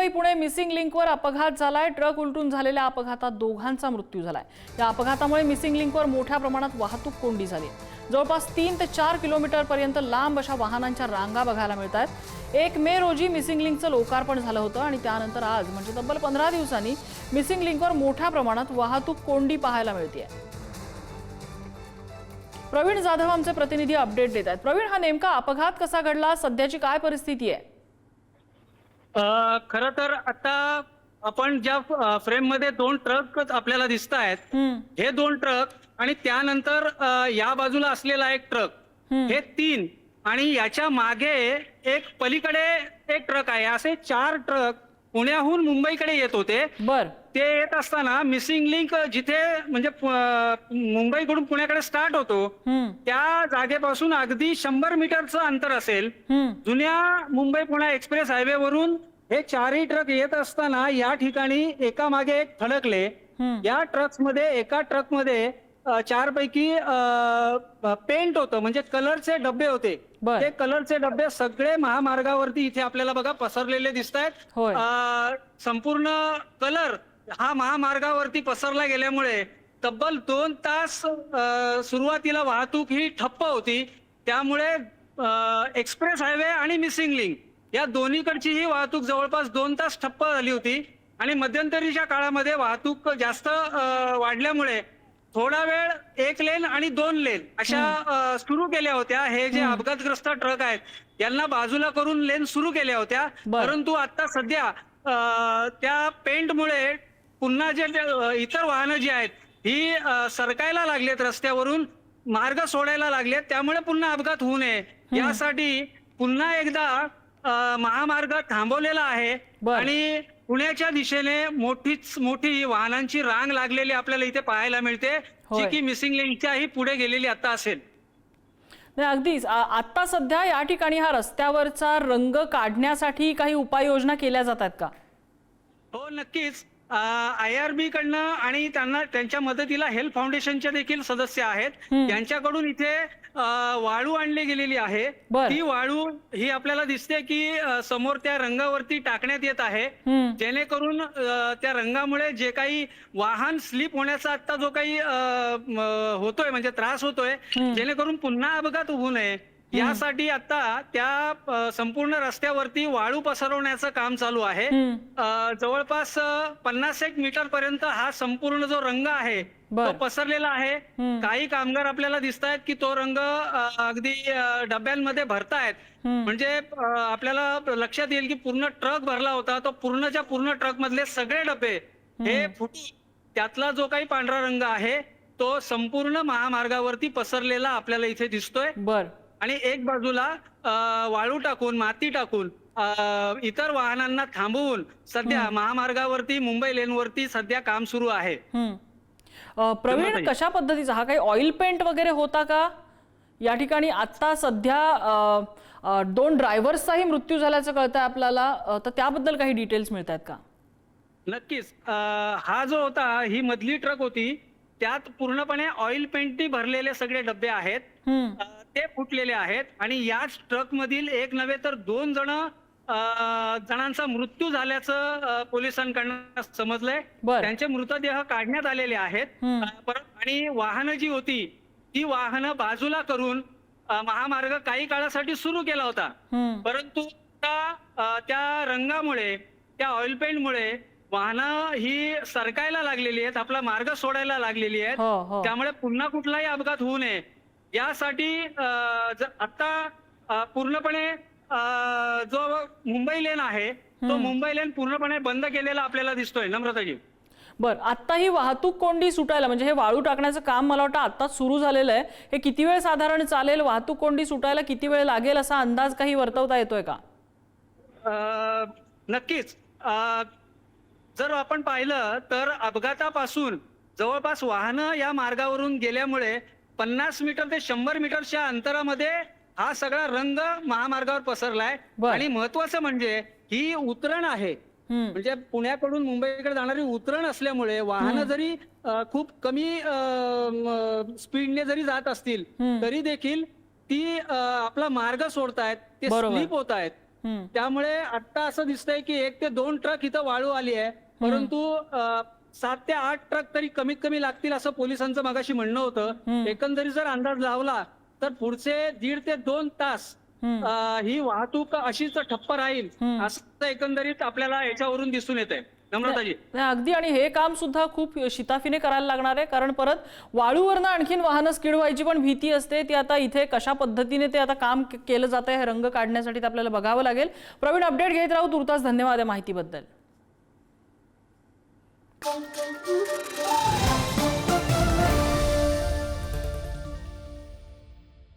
Mumbai Pune missing लिंकवर अपघात झालाय। ट्रक उलटून झालेल्या अपघातात दोघांचा मृत्यू झालाय। या अपघातामुळे मिसिंग लिंकवर मोठ्या प्रमाणात वाहतूक कोंडी झाली। जवळपास 3 ते 4 किलोमीटर पर्यंत लांब अशा वाहनांच्या रांगा बघायला मिळतात। 1 मे रोजी मिसिंग लिंकचं लोकार्पण झालं होतं आणि त्यानंतर आज म्हणजे तब्बल 15 दिवसांनी मिसिंग लिंकवर मोठ्या प्रमाणात वाहतूक कोंडी पाहायला मिळते। प्रवीण जाधव आमचे प्रतिनिधी अपडेट देत आहेत। प्रवीण, हा नेमका अपघात कसा घडला, सध्याची काय परिस्थिती आहे? खरं तर आता आपण ज्या फ्रेम मध्ये 2 ट्रक आपल्याला दिसत आहेत, हे 2 ट्रक आणि त्यानंतर या बाजूला असलेला एक ट्रक, हे 3 आणि याच्या मागे एक पलीकडे एक ट्रक आहे। असे 4 ट्रक पुण्याहून मुंबईकडे येत होते। ते येत असताना मिसिंग लिंक जिथे म्हणजे मुंबईकडून पुण्याकडे स्टार्ट होतो त्या जागेपासून अगदी 100 मीटरचं अंतर असेल। जुन्या मुंबई पुणे एक्सप्रेस हायवे वरून हे 4ही ट्रक येत असताना या ठिकाणी एका मागे एक धडकले। या ट्रक्समध्ये एका ट्रकमध्ये 4 पैकी पेंट होतं, म्हणजे कलरचे डब्बे होते। ते कलरचे डब्बे सगळे महामार्गावरती इथे आपल्याला बघा पसरलेले दिसत आहेत। संपूर्ण कलर हा महामार्गावरती पसरला गेल्यामुळे तब्बल 2 तास सुरुवातीला वाहतूक ही ठप्प होती। त्यामुळे एक्सप्रेस हायवे आणि मिसिंग लिंक या दोन्हीकडची ही वाहतूक जवळपास 2 तास ठप्प झाली होती आणि मध्यंतरीच्या काळामध्ये वाहतूक जास्त वाढल्यामुळे थोडा वेळ 1 लेन आणि 2 लेन अशा सुरू केल्या होत्या। हे जे अपघातग्रस्त ट्रक आहेत यांना बाजूला करून लेन सुरू केल्या होत्या। परंतु आता सध्या त्या पेंटमुळे पुन्हा जे इतर वाहनं जी आहेत ही सरकायला लागलेत, रस्त्यावरून मार्ग सोडायला लागलेत। त्यामुळे पुन्हा अपघात होऊ नये यासाठी पुन्हा एकदा महामार्ग थांबवलेला आहे आणि पुण्याच्या दिशेने मोठी वाहनांची रांग लागलेली आपल्याला इथे पाहायला मिळते, जी की मिसिंग लिंकच्याही पुढे गेलेली आता असेल। अगदीच आता सध्या या ठिकाणी हा रस्त्यावरचा रंग काढण्यासाठी काही उपाययोजना केल्या जातात का? हो, नक्कीच। IRB कडनं आणि त्यांच्या मदतीला हेल्प फाउंडेशनचे देखील सदस्य आहेत, यांच्याकडून इथे वाळू आणली गेलेली आहे। ती वाळू ही आपल्याला दिसते की समोर त्या रंगावरती टाकण्यात येत आहे, जेणेकरून त्या रंगामुळे जे काही वाहन स्लिप होण्याचा आता जो काही होतोय म्हणजे त्रास होतोय, जेणेकरून पुन्हा अपघात होऊ नये यासाठी आता त्या संपूर्ण रस्त्यावरती वाळू पसरवण्याचं काम चालू आहे। जवळपास 50-1 मीटर पर्यंत हा संपूर्ण जो रंग आहे तो पसरलेला आहे। काही कामगार आपल्याला दिसत आहेत की तो रंग अगदी डब्यांमध्ये भरतायत, म्हणजे आपल्याला लक्षात येईल की पूर्ण ट्रक भरला होता, तो पूर्णच्या पूर्ण ट्रक मधले सगळे डबे हे फुटून त्यातला जो काही पांढरा रंग आहे तो संपूर्ण महामार्गावरती पसरलेला आपल्याला इथे दिसतोय। आणि एक बाजूला वाळू टाकून, माती टाकून इतर वाहनांना थांबवून सध्या महामार्गावरती मुंबई लेनवरती सध्या काम सुरू आहे। प्रवीण, कशा पद्धतीचा हा काही ऑइल पेंट वगैरे होता का या ठिकाणी? आता सध्या 2 ड्रायव्हर्सचाही मृत्यू झाल्याचं कळतंय आपल्याला, तर त्याबद्दल काही डिटेल्स मिळत आहेत का? नक्कीच। हा जो होता, ही मधली ट्रक होती, त्यात पूर्णपणे ऑइल पेंटनी भरलेले सगळे डब्बे आहेत, ते फुटलेले आहेत आणि याच ट्रक मधील एक नव्हे तर 2 जणांचा मृत्यू झाल्याचं पोलिसांकडून समजलंय। त्यांचे मृतदेह काढण्यात आलेले आहेत आणि वाहनं जी होती ती वाहनं बाजूला करून महामार्ग काही काळासाठी सुरू केला होता, परंतु त्या रंगामुळे, त्या ऑइल पेंटमुळे वाहनं ही सरकायला लागलेली आहेत, आपला मार्ग सोडायला लागलेली आहेत। त्यामुळे पुन्हा कुठलाही अपघात होऊ नये यासाठी आता पूर्णपणे जो मुंबई लेन आहे तो मुंबई लेन पूर्णपणे बंद केलेला आपल्याला दिसतोय। नम्रताजी, आता ही वाहतूक कोंडी सुटायला, म्हणजे हे वाळू टाकण्याचं काम मला वाटतं आता सुरू झालेलं आहे, हे किती वेळ साधारण चालेल? वाहतूक कोंडी सुटायला किती वेळ लागेल असा अंदाज काही वर्तवता येतोय का? नक्कीच। जर आपण पाहिलं तर अपघातापासून जवळपास वाहनं या मार्गावरून गेल्यामुळे 50 मीटर ते 100 मीटरच्या अंतरामध्ये हा सगळा रंग महामार्गावर पसरलाय। आणि महत्वाचं म्हणजे ही उतरण आहे, म्हणजे पुण्याकडून मुंबईकडे जाणारी उतरण असल्यामुळे वाहनं जरी खूप कमी स्पीडने जरी जात असतील तरी देखील ती आपला मार्ग सोडतायत, ते स्लिप होत आहेत। त्यामुळे आता असं दिसतंय की 1 ते 2 ट्रक इथं वाळू आली आहे, परंतु 7 ते 8 ट्रक तरी कमीत कमी लागतील असं पोलिसांचं मगाशी म्हणणं होतं. एकंदरीत जर अंदाज लावला तर पुढचे 1.5 ते 2 तास ही वाहतूक अशीच ठप्प राहील असं एकंदरीत आपल्याला याच्यावरून दिसून येत आहे. नम्रताजी, अगदी, आणि हे काम सुद्धा खूप शिताफीने करायला लागणार आहे, कारण परत वाळूवरनं आणखीन वाहनं स्किड व्हायची पण भीती असते. ती आता इथे कशा पद्धतीने ते आता काम केलं जात आहे हे रंग काढण्यासाठी आपल्याला बघावं लागेल. प्रवीण, अपडेट घेत राहू. तुर्तास धन्यवाद या माहितीबद्दल.